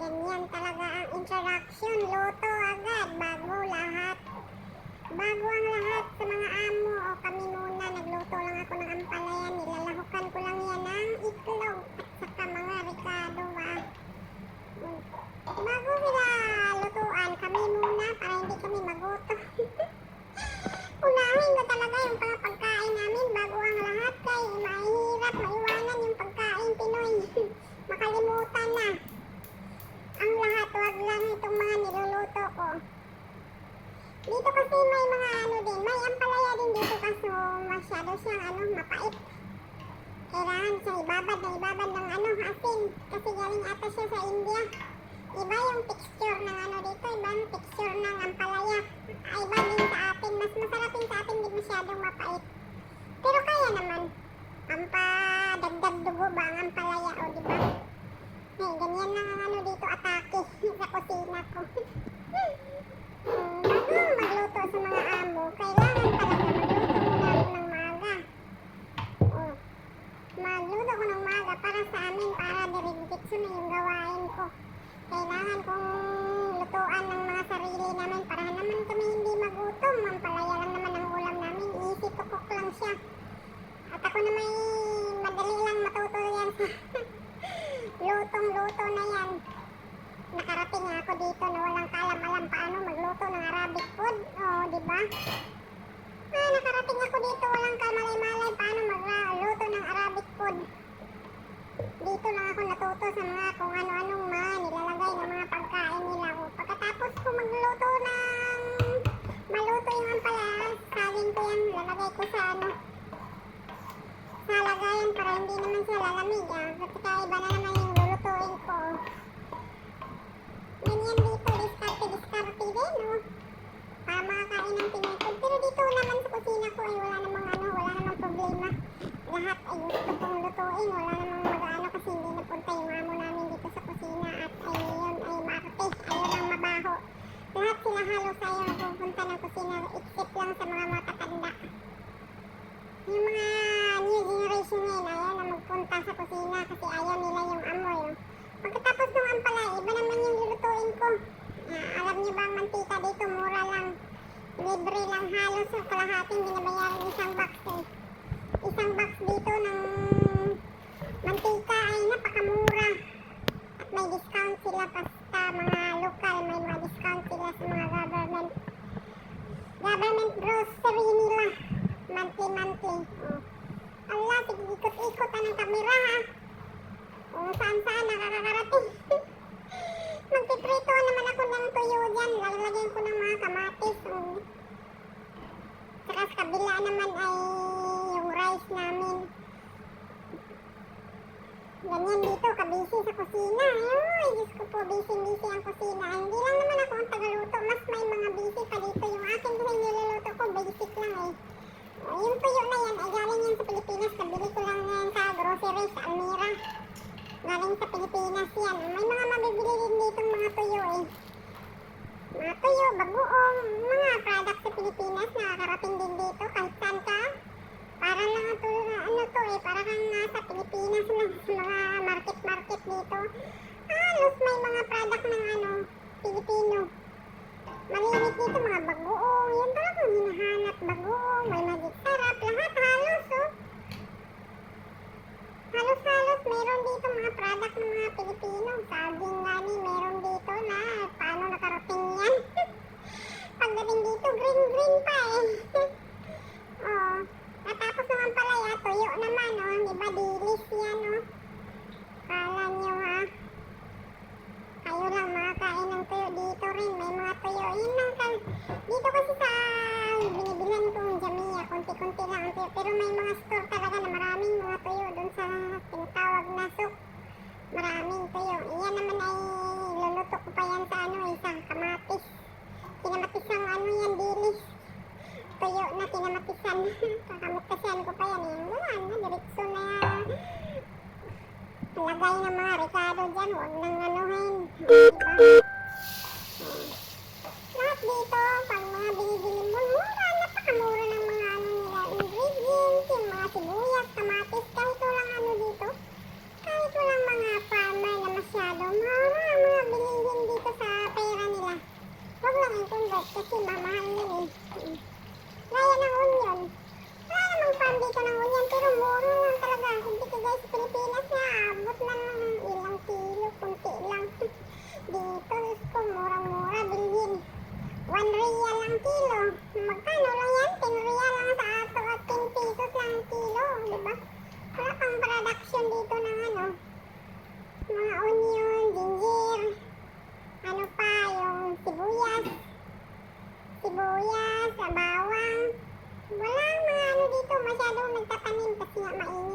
Ganyan talaga ang introduction. Luto agad, bago lahat. Bago ang lahat sa mga amo. O kami muna, nagluto lang ako ng ampalayan. Nilalahukan ko lang yan ng itlog at saka mga ricado ba. Bago sila lutuan, kami muna para hindi kami magutom. Unahin ko talaga yung mga pagkain namin bago ang lahat kay mahirap maiwanan yung pagkain Pinoy. Makalimutan na. Ang lahat, wag lang itong mga niluluto ko. Dito kasi may mga din, may ampalaya din dito kaso masyado siyang mapait. Kailangan siya ibabad ng asin. Kasi galing ata siya sa India. Iba yung texture ng dito, iba yung texture ng ampalaya. Iba din sa atin, mas masarap din sa atin, hindi masyadong mapait. Pero kaya naman, dagdag dugo ba ang ampalaya, o diba? Hey, ganyan lang ang dito atake sa kusina ko. Bago magluto sa mga amo, kailangan talaga magluto muna ako ng maaga. Magluto ko ng maaga para sa amin, para diretso na yung gawain ko. Kailangan kong lutuan ng mga sarili namin para naman kami hindi magutom. Ang palaya lang naman ang ulam namin, easy to cook lang siya. At ako na may madali lang matuto yan sa lutong-luto na yan. Nakarating ako dito na walang kaalam-alam paano magluto ng Arabic food. Diba? Nakarating ako dito walang kamalay-malay paano magluto ng Arabic food. Dito lang ako natuto sa mga kung ano-anong nilalagay ng mga pagkain nila. Pagkatapos ko magluto ng maluto yung ampalaya, saging ko yan, lalagay ko sa sa lagayan para hindi naman siya lalamig. Kasi iba na naman yung lulutuin ko. Ganyan dito, diskarte din, para makakain ng Pinoy food. Pero dito naman sa kusina ko ay wala namang problema. Lahat ay gusto kong lutuin, wala namang mag-ano kasi hindi napunta yung amo namin dito sa kusina at ayun ay maarte, ayun ang mabaho. Lahat sila halos ayaw nagpupunta ng kusina except lang sa mga matatanda. Yung mga new generation ngayon ayaw na magpunta sa kusina kasi ayaw nila yung amoy. Pagkatapos ng ampalaya, iba naman yung lulutuin ko. Alam niyo ba ang mantika dito, mura lang. Libre lang, halos kalahating binabayaran isang box Isang box dito ng mantika ay napakamura. At may discount sila basta mga lokal, may mga discount sila sa mga government grocery nila. Monthly. Allah, ikot-ikot ng kamera ha. Kung saan nakakarating. Magpiprito naman ako ng tuyo dyan. Lalagyan ko ng mga kamatis. Saka sa kabila naman ay yung rice namin. Ganyan dito, kabisi sa kusina. Ay, Diyos ko po, busy ang kusina. Hindi lang naman ako ang tagaluto. Mas may mga busy pa dito. Yung akin kasi niluluto ko, basic lang eh. Yung tuyo na yan ay galing yan sa Pilipinas. Nabili ko lang yan sa grocery sa Almira. Galing sa Pilipinas yan. May mga mabibili din dito mga tuyo eh. Mga tuyo, bagoong, mga product sa Pilipinas nakakarating din dito kahit saan ka. Para lang para kang nasa Pilipinas lang sa mga market dito. Halos may mga product ng Pilipino. Malinis dito mga bagoong. Yan talagang hinahanap, bagoong, may magic sarap, lahat halos Halos meron dito mga product ng mga Pilipino. Saging gani, meron dito na paano nakarating yan. Pagdating dito, green pa eh. Natapos naman palaya, tuyo naman diba dilis yan Kala nyo ha. Kayo lang makakain ng tuyo dito rin. May mga tuyo. Yun lang dito kasi sa binibilan kong Jamia, konti-konti lang ang tuyo. Pero may mga store talaga na maraming mga tuyo doon sa tinatawag na souk. Maraming tuyo. Iyan naman ay luluto ko pa yan sa isang kamatis. Kinamatisang yan, dilis. Tuyo na kinamatisan. Kakamatisan ko pa yan. Wala na, diretso na lagay ng mga ricado dyan. Huwag nang diba? Lahat dito, pag mga binibili mo, mura, napakamura ng mga nila ingredients, yung mga sibuyas, kamatis, kahit walang dito. Kahit walang mga farmer na masyado, mura, mga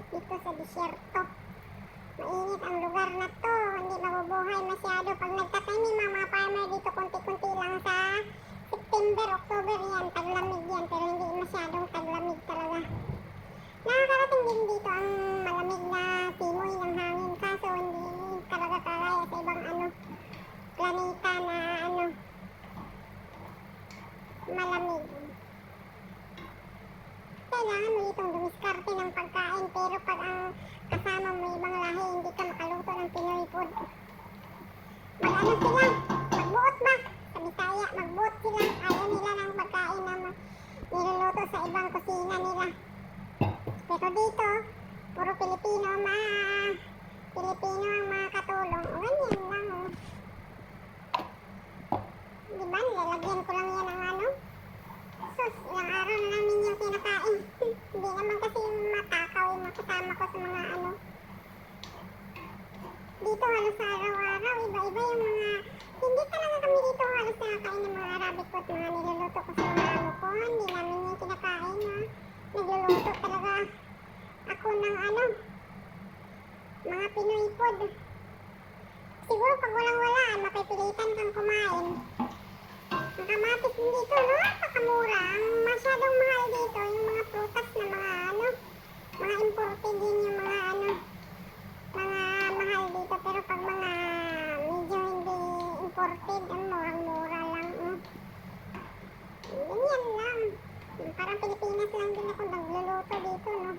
mainit dito sa disyerto. Mainit ang lugar na to. Hindi mabubuhay masyado. Pag nagtatanim ang mga farmer dito, konti-konti lang sa September, October yan. Taglamig yan. Pero hindi masyadong taglamig talaga. Nakakarating din dito ang malamig na simoy ng hangin. Kaso hindi talaga kagaya sa ibang planeta na malamig. Kailangan mo itong dumiskarte ng pagkain, pero pag ang kasama mo ibang lahi, hindi ka makaluto ng Pinoy food. Mag-ano sila? Magbuot ba? Sa Bisaya, magbuot sila. Ayaw nila ng pagkain na niluluto sa ibang kusina nila. Pero dito, puro Pilipino ang mga katulong. O, ganyan lang, oh. Diba, nilalagyan ko lang yan ng sus, ilang araw na namin yung kinakain. Hindi naman kasi matakaw yung kasama ko sa mga dito halos araw-araw, iba-iba yung mga, hindi talaga kami dito halos nakakain ng mga Arabic food, mga niluluto ko sa mga amo ko. Hindi namin yung kinakain, ha. Nagluluto talaga ako ng mga Pinoy food. Siguro pag walang-wala, mapipilitan kang kumain. Ang kamatis din dito, napakamura. Ang masyadong mahal dito, yung mga prutas na mga imported din yung mga mahal dito. Pero pag mga medyo hindi imported, murang-mura lang. Ganyan lang. Parang Pilipinas lang din ako nagluluto dito, no?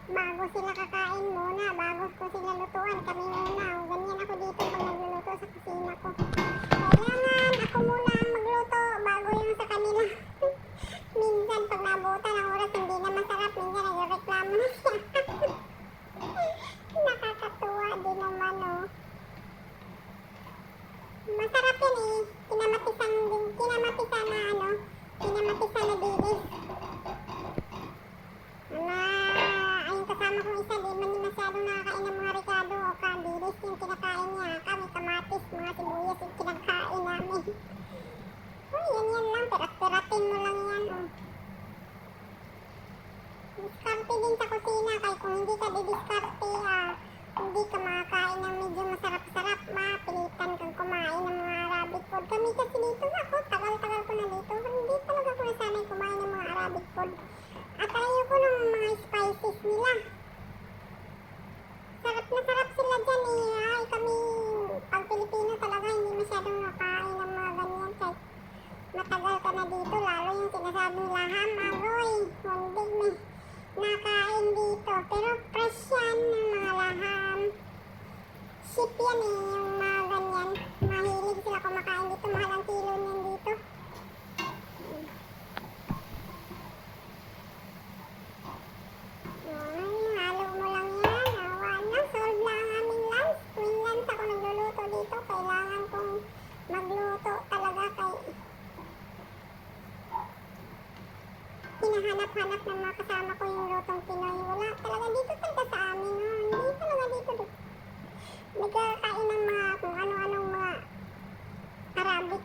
Bago sila kakain muna, bago ko sila lutuan, kami muna. Ganyan ako dito pag nagluluto sa kusina ko. Kailangan ako muna ang magluto bago yung sa kanila. Minsan pag nabutan ang oras hindi na masarap, minsan nagreklamo na siya. Nakakatuwa din naman, oh. Masarap yun eh. Kinamatisan na dilis. Ayun kasama kong isa, di man masyadong nakakain ng mga Ricardo o dilis yung kinakain niya. Kami kamatis, mga sibuyas yung kinakain namin. Yan lang, perat-peratin mo lang yan, oh. Diskarte din sa kusina, kaya kung hindi ka didiskarte, hindi ka makakain ng medyo masarap-sarap, mapilitan kang kumain ng mga Arabic food. Kami kasi dito, ako, tagal-tagal ko na dito, hindi talaga ko nasanay kumain ng mga Arabic food. At ayoko ng mga spices nila. Sarap na sarap sila dyan eh. Ay, kami, pag Pilipino talaga, hindi masyadong nakain ng mga ganyan. Kahit matagal ka na dito, lalo yung sinasabing laham, aroy, hindi may nakain dito. Pero fresh yan ng mga laham. Ship yan eh, yung mga ganyan. Mahilig sila kumakain dito, mahal ang kilo niyan dito. Halo mo lang yan. Solve lang ang aming lunch. Tuwing lunch ako nagluluto dito. Kailangan kong magluto talaga kay hinahanap-hanap ng mga kasama ko yung lutong Pinoy. Wala talaga dito talaga sa amin. Hindi talaga dito. Nagkakain ng mga kung ano-anong mga Arabic.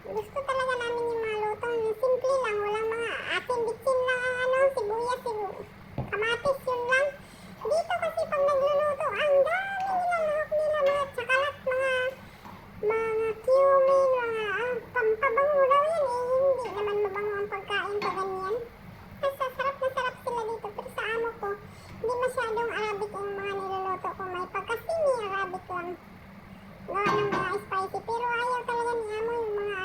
Gusto talaga namin yung mga lutong simple lang. Walang mga asin, bitsin lang sibuyas, kamatis, yun lang. Dito kasi pag nagluluto, ang dami nilalahok nila, mga tsakalat, mga cumin, mga pampabango daw yan eh. Hindi naman mabango ang pagkain pa ganyan. Kasi sarap na sarap sila dito. Pero sa amo ko, hindi masyadong Arabic yung mga niluluto ko. May pagka-semi Arabic lang. Gawa ng mga spicy. Pero ayaw talaga ni amo yung mga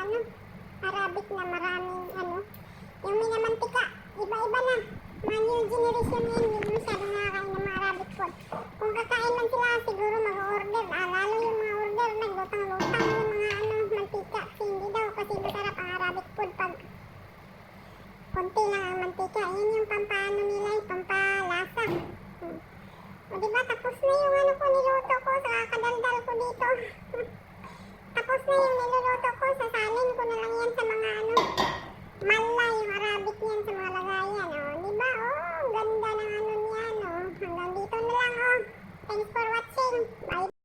Arabic na maraming yung minamantika. Iba-iba na. Mga new generation yan, hindi masyadong nakakain ng mga Arabic food. Kung kakain man sila, siguro mag-order. Lalo yung mga order, naglutang-lutang yung mga mantika. Kasi hindi daw, kasi masarap ang Arabic food pag konti lang ang mantika. Yan yung pampaano nila, yung pampalasa. O diba, tapos na yung ko, niluto ko, sa kakadaldal ko dito. Tapos na yung niluluto ko, sasalin ko na lang yan sa mga